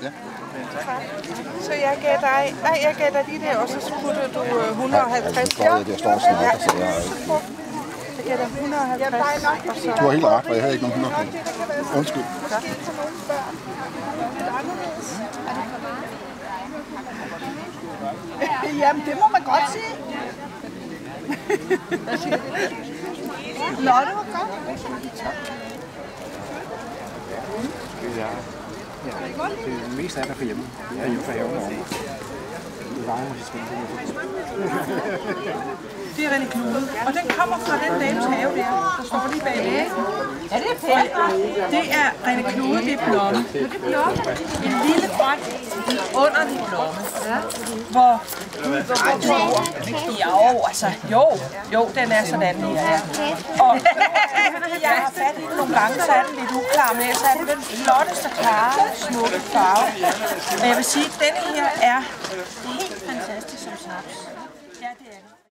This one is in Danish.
Ja. Så jeg gav dig, nej, jeg gav dig de der, og så puttede du 150. Ja, det står og snakker, så jeg har ikke. Jeg gav dig 150, og så... Du har helt ret, for jeg havde ikke nogen 100. Undskyld. Jamen, det må man godt sige. Nå, det var godt. Ja, det meste af det for hjemme. Jeg er hjemme for haven over. Det er René Knude, og den kommer fra den dames have der står lige bagved. Ja, det er fedt. Det er René Knude, det er blomme. En lille grøn, underlig blomme. Hvor jo, den er sådan her. Ja. Og jeg har fat i den nogle gange, så er den lidt uklar, men så er det den flotteste, klare, smukke farve. Og jeg vil sige, at denne her er helt fantastisk som snaps. Ja, det er det.